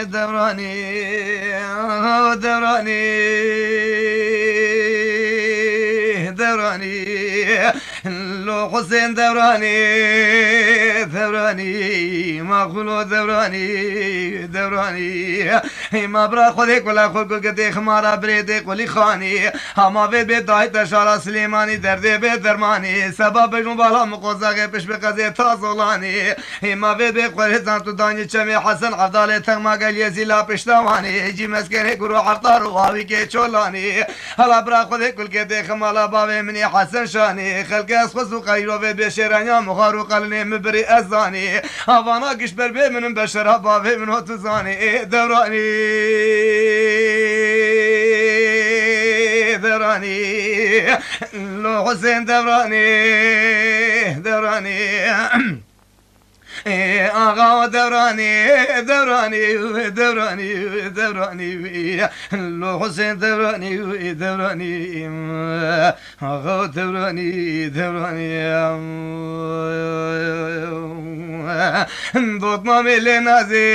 دوراني دوراني دوراني لو حسين دوراني دوراني ما خلو دوراني دوراني ما برا خودك ولا خود قدي خمارا بريدك ولي خاني هما في بداية تشارة سليماني دردي بدرماني سبب جنبالا مقوزاقي بش بقضي تازولاني ما في بقريزان تداني چمي حسن عبدالي تغما قل يزيلا بشتواني جي مسكني قرو عطار وهاوي كي چولاني هلا برا خودك قدي خمالا باوي مني حسن شاني خلق اسخص وقيرو في بشيرانيا مخارو قلني مبري ازاني هوانا قش بربي من بشرها باوي من هوتزاني دوراني دوراني لو حسين دوراني دوراني آغا دوراني دوراني دوراني دوراني لو حسين دوراني دوراني آغا دوراني دوراني دوت ما ملي نازي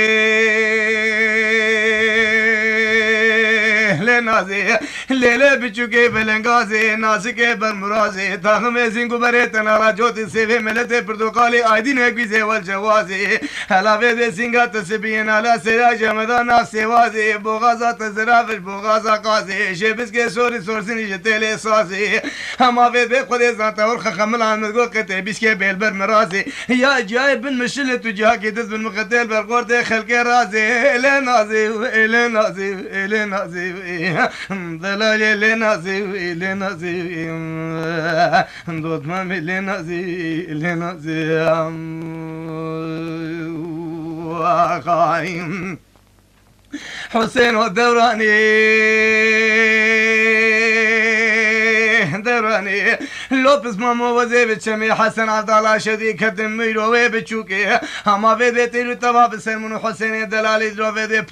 نازي ليلة بچوكي بلنغازي ناسكي برمرازي تاخم زنگو بريتنا راجوتي سيفي ملتي پردوقالي آيدين اكويزي والجوازي هلاوه دي سنگا تسبين على سراج مدانا سيوازي بوغازا تزرافش بوغازا قازي شبسكي سوري سورسيني جتيلي سازي هما في بي خودي زانتا ورخ خملان مدقو قتي بيسكي بيلبر مرازي يا جاي بن مشل تجاكي دز بن مقتل برقورتي خلقي رازي إلي نازي إلي نازي إلي نازي دلالي لنازي لنازي دوت مامي لنازي لنازي قايم حسين والدوراني دوراني لوبس ماما وزي بتشمي حسن عبد الله شدي كدم ميروي بتشوكي هما في بيتي رتبا بسلمون حسين دلالي دروفي دي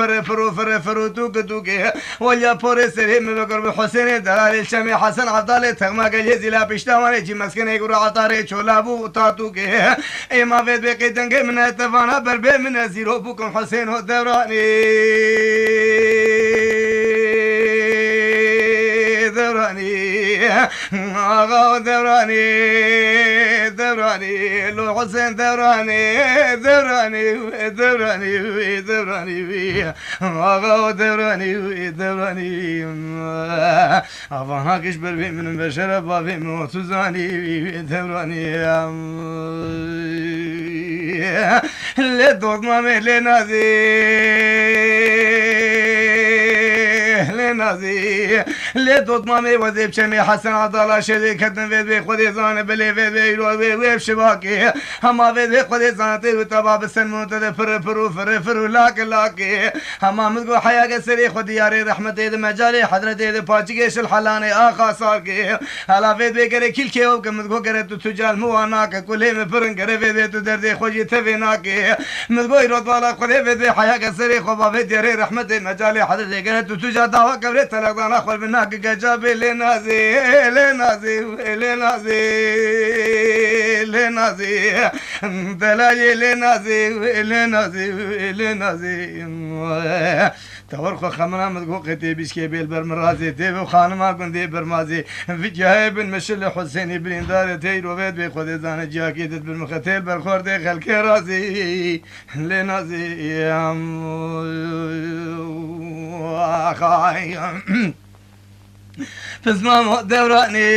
فرو توكي ويا بوري سري مبكر بحسين دلالي شمي حسن عبد الله تغما قال يزيلا بيشتاواني جي مسكني يقولوا عطاري چولابو تاتوكي اما في بيقي دنگي من اتفانا بربي من زيرو بكم حسين ودوراني دوراني آغا دوراني دوراني لو حسين دوراني دوراني دوراني دوراني آغا دوراني دوراني أفانا كش بربي من بشر بابي موتوزاني دوراني لدود مامي لنازي لدود مامي وزيب شمي حسن عضالة شدي كدن فيد بي خودي زان بلي فيد بي يرو بي ويب شباكي هما فيد بي خودي زان تيرو تبا بسن موتد فرو لاكي هما مدقو حياة سري خودي ياري رحمتي دي مجالي حضرتي دي پاچگيش الحلاني آخا ساكي هلا فيد بي كري كل كيو كمدقو كري تو تجال مواناك كلي مفرن كري فيد بي تو دردي خوشي تفيناكي مدقو يرود والا خودي فيد بي حياة سري خوبا فيد ياري رحمتي مجالي حضرتي كري تو تجال دعوة كبري تلقان أخوال بناك جابي لنازي لنازي لنازي لنازي دلاجي لنازي لنازي لنازي تورخو خمنا مدقو قتي بيشكي بيل برمرازي تيبو خانما قندي برمازي في جهاي بن مشل حسيني بن دار تيرو بيت بي خودي زان جاكي دت بالمختيل بالخور دي خلكي رازي لنازي خاي فزمان دوراني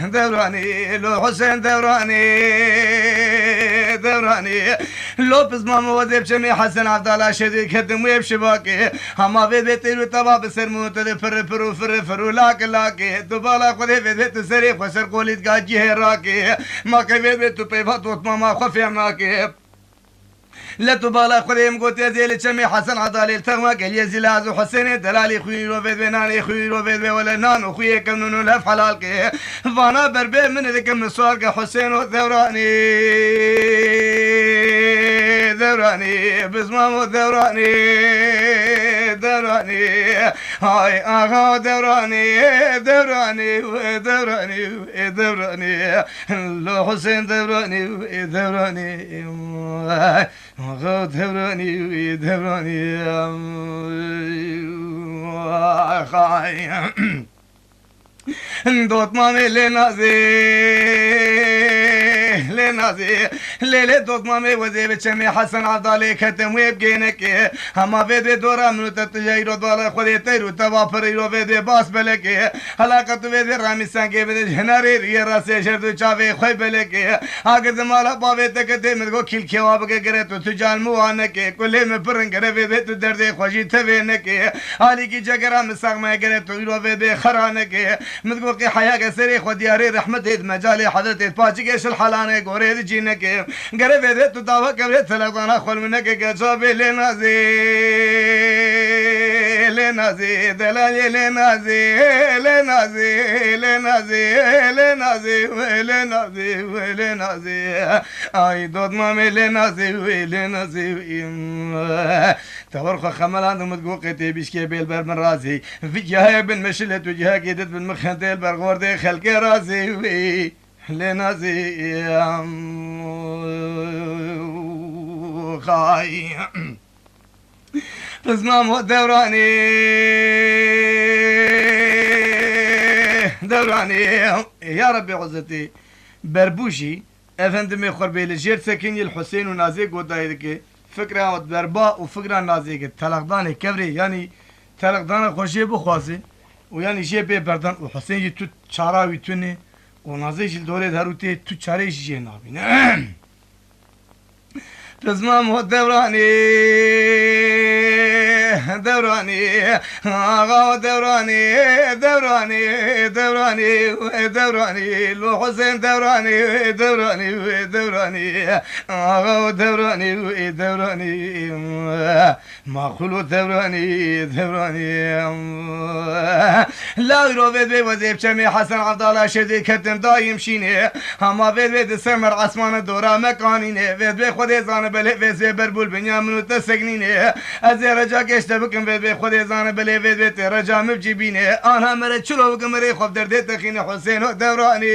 دوراني لو حسين دوراني دوراني لو فزمان وزيب شمي حسن عبد الله شدي كدم ويب شباكي هما في بيتي رتبا بسر موتد فرو لاكي دبالا خذي في بيت سري خسر قولي تقاجي هراكي ما كي بيت بيبات وطماما خفي ماكي لا تبالغ خذيم قلت يا زيل شمي حسن عضالي التغمى قال يا زلاز وحسين دلالي خوي وفيد بناني خوي وفيد ولا نان وخوي كمنون لف حلالك فانا بربي من ذيك مسوارك حسين والثوراني ذوراني بزمام الثوراني ذوراني هاي آغا دوراني دوراني دوراني دوراني لو حسين دوراني دوراني آغا دوراني دوراني خاي دوت مامي لنازي ليلة دوت مامي وزي بتشمي حسن عبدالي كتم ويبقينك هما فيدي دورا منو تتجايرو دولا خودي تيرو تبافريرو فيدي باس بلك حلاقة فيدي رامي سانكي فيدي جناري ري راسي شردو چاوي خوي بلك آگر زمالا باوي تكتي مدگو كيل كيواب كرتو تجال موانك كله में परंग करे वे तो दर्द खुशी थे ने के हाली की जगरा مساق ما करे तो रो वे खराने के مدگو के حیا के सरे खुदियारे रहमत मजाल حضرت पाची के सल حلانه गोरे जीने के करे वे तो दावा करे थलगाना खोल में के गजब लेना जे दलाल लेना जे आई दोद ما लेना जे تورخ خملان متقوقتي بيشكي بالبر من راسي في جهه بن مشلت وجهه قيدت بن مخندل برغور دي خلقي راسي لنازي خاي بسمام دوراني يا ربي عزتي بربوشي افندمي خربي لجير سكيني الحسين ونازي قدايدك فكرة بربا وفكرة نازي تلقدان كبري يعني تلقدان خوشي بخواسي ويعني شي بي بردان وحسين تو چاراوي توني ونازي جل دوري داروتي تو چاري شي نابين تزمام دوراني آغا دوراني لو حسين دوراني آغا دوراني ما خلو دوراني لا يروفيد بي وزيب شمي حسن عبدالله شدي كتم دايم شيني هما فيد سمر عثمان دورا مكانيني فيد بي خودي زان بلي فيد بربول بنيامنو تسقنيني ازي رجا كشت بكم فيد بي خودي زان بلي فيد رجا مبجيبيني انا مرد شلو بكم مري خوف دردي تخيني حسين دوراني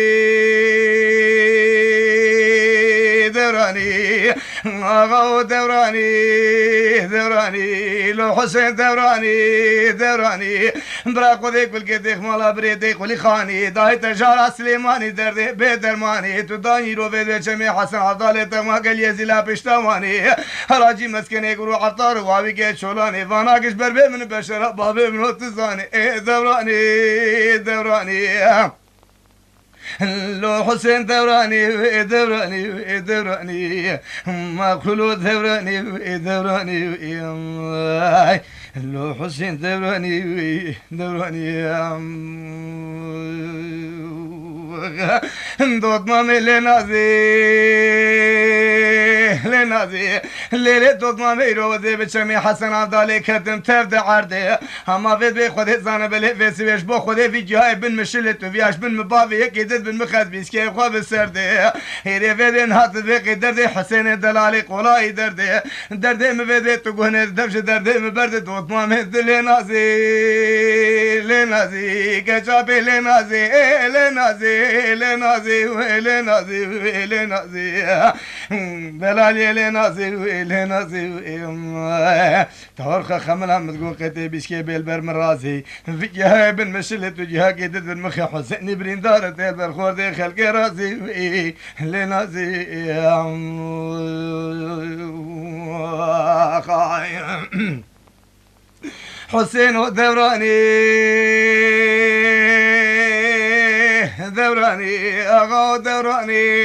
آغا دوراني لو حسين دوراني براقو ديك بالكديك مالا بريديك ولي خاني داي تجارة سليماني دردي بيدرماني تو داني رو بيدي شمي حسن عبدالي تما قل يزيلا بشتواني هراجي مسكني قرو عطار وابي كي شولاني فاناكش بربي من بشرة بابي من هتزاني دوراني لو حسين دوراني ما خلو دوراني لو حسين دوراني دوت مامي لنازي ليلة دوت مامي روزي بشمي حسن عبدالي كتم تفد عرضي هما فيد بي خودي زانه بلي فيسي بيش بو خودي في جهاي بن مشلت وفياش بن مبابي يكيدت بن مخد بيسكي خواب السردي هيري فيدين هات بيقي دردي حسين دلالي قولاي دردي مفيدي تقوهني دفش دردي مبردي دوت مامي لنازي كشابي لنازي دلالي لنازي تورخ خملها متقوقتي بيشكي بالبر من راسي في جهة بن مشلت وجهة قيدت بن مخي حسين برين دارت البرخور دي خلقي راسي لنازي حسين دوراني آغا دوراني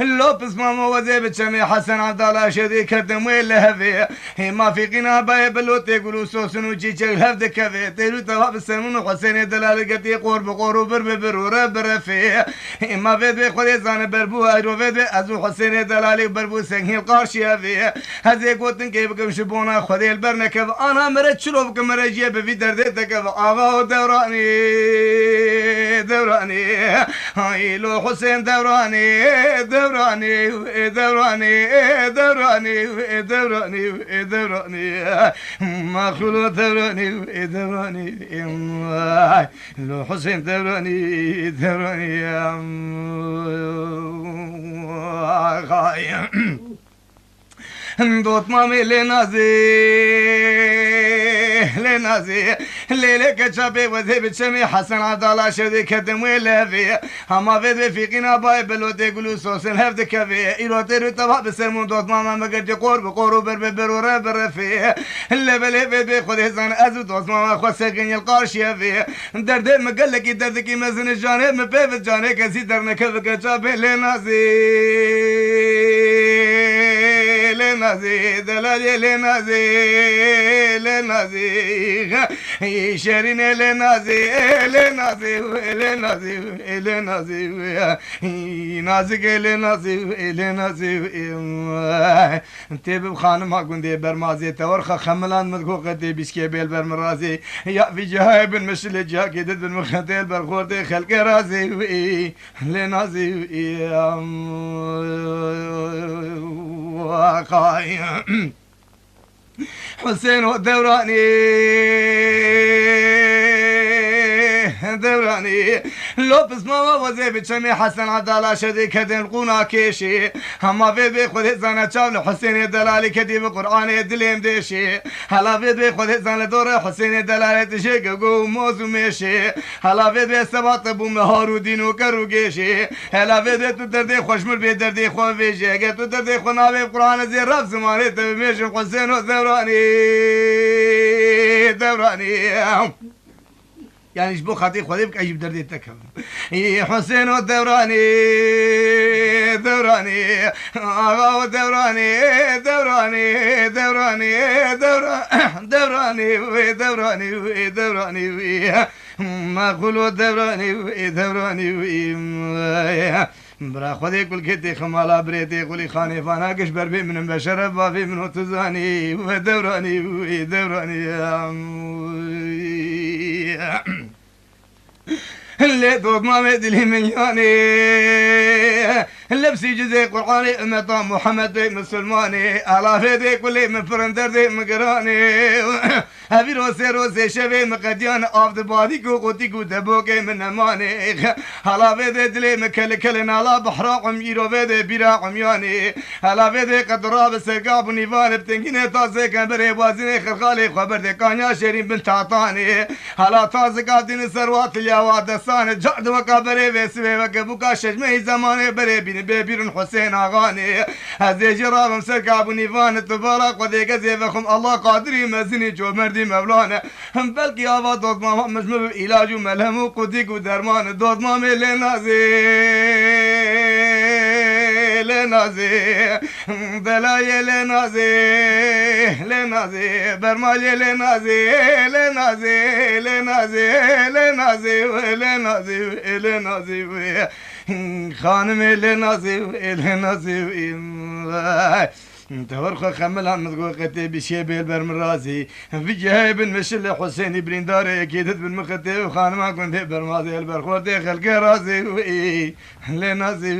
لوبس ماما وزي بتشمي حسن عبدالله شدي كدم وين لهفي ما في قنا باي بلوت يقولوا سوسن وجيجي الهفد كفي تيرو تواب السمون حسين دلال قتي قور بقور وبر ورب في ما في بي خدي زان بربو ايرو في ازو حسين دلالي بربو سنهي القارشي في هزي قوتن كيف بكم شبونا خدي البرنكف انا مرت شلو بكم مرجي بفي دردتك آغا دوراني هاي لو حسين حسين دوراني دوراني دوراني دوراني دوراني دوراني مخلوق دوراني دوراني لو حسين دوراني دوراني دوت مامي لنازي ليلك شابي وذي بتشمي حسن عدالة شدي كدم ويلافي هما فيد في قنا باي بلودي قلو سوسن هفد كافي إيرو تيرو تبع بسرمون دوت ماما مقرد قرب قورو بربرو ربر في اللي بلي فيد بخود هزان أزو دوت ماما خو ساقين يلقارشي في درد مقلقي دردكي مزن الجانب مبيف جانب كزي درنك فك شابي لنازي دلالي لنازي شيرين لنازي نازك لنازي تيب خانم هاكون دي برمازي تورخه خملان مدقوقتي بيسكي بيل برمرازي يا في جهاي بن مشل جاكي دد بن مخدل برخورتي خلق رازي لنازي حسين ودوراني دوراني لوبس ماما وزي بتشمي حسن عدالة شدي كدن قونا كيشي هما فيد بيخود زانا شاول حسين دلالي كدي بقرآن دليم ديشي هلا فيد بيخود زانا دور حسين دلالي تشي قو موزو ميشي هلا فيد بيسبات بو مهارو دينو كرو جيشي هلا فيد تو دردي خوشمر بي دردي خو فيجي تو دردي خو نابي قرآن زي رب زماني تبميش حسين ودوراني دوراني يعني شبو خاطي خذي بك أجيب دردي تكفى حسين ودوراني دوراني آغا ودوراني دوراني دوراني دوراني دوراني دوراني ما قولوا دوراني دوراني برا خودي كل كتي خمالا بريتي قولي خاني فانا كشبر بي من بشرب بافي من تزاني ودوراني دوراني اللي دوق ما مدلي ملياني اللبسي جزي قرآني امتا محمد مسلماني الا فيدي كلي من فرندردي مقراني هبي روسي شبي مقديان افد باديكو قوتيكو دبوكي من اماني هلا فيدي دلي مكلكل نالا بحراقم يرو فيدي براقم ياني هلا فيدي قدراب سرقاب نيفان بتنكيني تازي كان بري بازيني خلخالي خبر دي كانيا شيرين بنت عطاني هلا تازي قابدين سروات اليواد سان جعد وكابري بسوي وكبوكا شجمي زماني بري بين بيبيرن حسين اغاني هذي جراب مسرقاب نيفان تبارك وذي قزي فخم الله قادري مزني جو مردي مولانا هم بلكي آفا دوت ماما مجمع علاج وملهم وقديك ودرمان دوت مامي لنازي دلاي لنازي برمالي لنازي خانمي لنازي تورخ خملان مذكور قتي بشي بيل برمرازي في جهايب مشل حسين برينداري اكيد بالمختي وخانما كنت برمازي البرخوتي خلق رازي وي لنازي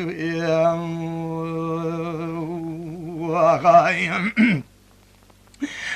وخايم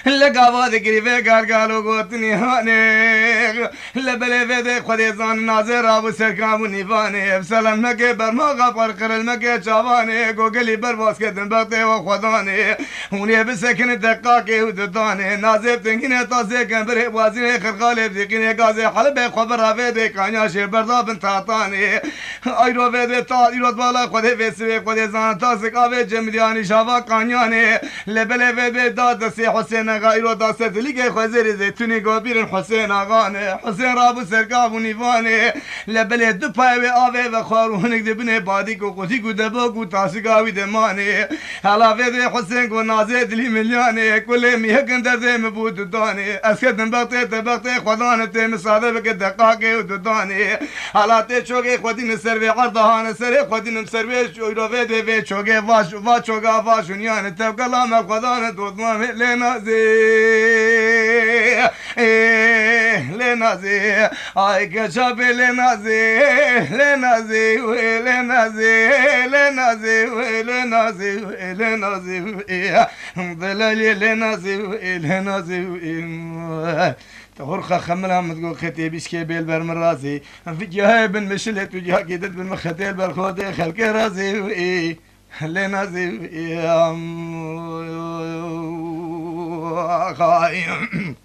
لقابا ذكري في قالوا قوتني هاني لبلي في ذي خذي زان ناظر ابو سركام ونيفاني بسلام مكي برماغا فرقر المكي شافاني قوقلي برباس كدن بغتي وخوضاني وني بسكن دقاقي ودداني نازب تنكيني تازي كان بري وازيني خرقالي بذيقيني قازي حلبي خبرها في ذي كانياشي برضا بنت عطاني ايرو في ذي طال ايرو بالا خذي في سوي خذي زان تازك ابي جمدياني شافا كانياني لبلي في ذي داد سي حسين غايرو داست ليجي خزير زيتوني قابير حسين اغاني حسين رابو سرقاب ونيفاني لبلي دباوي اوي وخارونك دبني باديكو قوتيكو دبوكو تاسقاوي دماني هلا في حسين كو نازيد لي ملياني كل ميهكن درزي مبود داني اسكدن بغتي خدانتي مصادبك دقاقي وداني هلا تي شوقي خدين سربي عرضهان سري خدين مسربي شويرو في شوقي واش شوقا فاشونيان تبقى ما خدانت وضمام لنازي لنازي آي كشابي لنازي لنازي لنازي لنازي لنازي لنازي ضلالي لنازي لنازي تغرخة خملها متقول ختي بيشكي بيل برمرازي في جهة بن مشلت وجهة كيدت بالمختيل بالخوتي خلق رازي لنازي خايم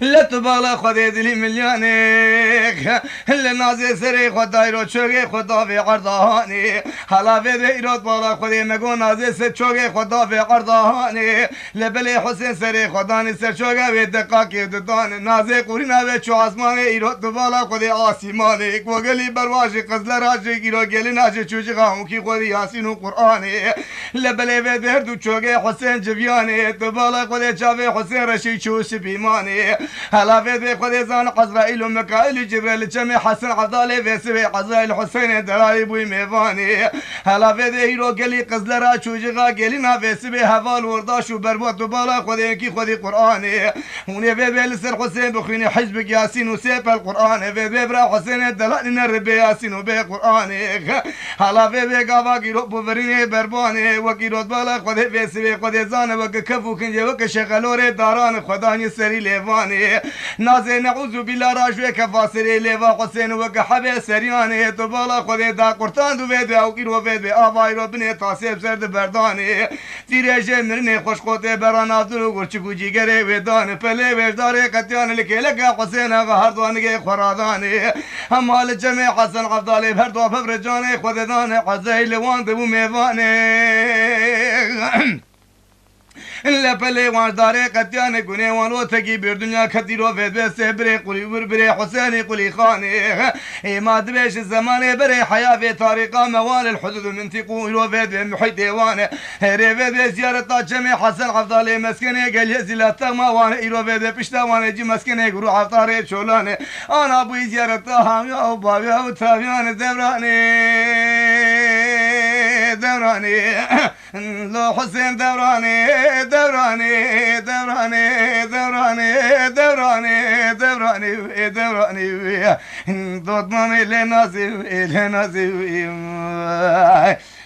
لا تبالغ خدي دلي مليانك اللي نازي سري خدايرو شوقي خدا في عرضاني هلا في بيروت بالا خدي مقو نازي سر شوقي خدا في عرضاني لبلي حسين سري خداني سر شوقي في دقاقي ددان نازي قورينا في شو عزماني ايروت بالا خدي آسيمانك وقلي برواشي قزل راجي كيرو قلي ناجي شوشي غاموكي خدي ياسين وقرآني لبلي في بيردو شوقي حسين جبياني تبالا خدي شافي حسين رشي شوشي بيماني هلا في خذي زان عزرائيل وميكائيل جبريل جميع حسن عبدالي في سبي عزرائيل حسين دلالي بوي ميفاني هلا في هيرو قلي قزل راشو جغا قلينا في سبي هفال ورداش وبربوت وبالا خذي كي خذي قرآني وني في لسر حسين بخيني حزب ياسين وسيف القرآن في برا حسين دلالي نربي ياسين وبي قرآني هلا في قافا كيرو بوفريني برباني وكيروت بالا خذي في سبي خذي زان وككفو كنجي وكشغلوري داران خداني سري ليفاني نازي نعوذ بالله راجوي كفاسري ليفا حسين وكحبي سرياني تبالا خذي دا قرطان دو بيد او كيرو بيد افاي رو بني تاسيب سرد برداني تيرجي مرني خوش قوتي براناتو ورچكو جيگري ودان پلي وجداري قتيان لكيلك حسين غهردواني خراداني همال جميع حسن عبدالي بردو فبرجاني خذدان عزيل وان دو ميواني لپلی وانداره قطیان گونه وانو تکی بر دنیا کتیرو فد سبری قلی بری حسینی قلی خانی ایماد بیش زمانه بری حیا في طريقه موال الحدود منطقو رو فد محيط دیوانه هری فد زیارت جمع حسن عبدالي مسکنه گل یزیلات موانه ایرو فد پشتوانه جی مسکنه گرو عطاره چولانه انا بو زیارت هم یا بابا و تابیان دوراني لو حسين دوراني دوراني دوراني دوراني دوراني دوراني دوراني ضد مامي لنازي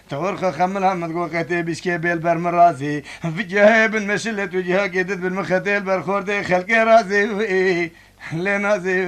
تورخ خملها متقول قتي بيشكي بيل برمرازي في جهة بالمشلة وجهة قدت بالمختيل برخوردي خلقي رازي لنازي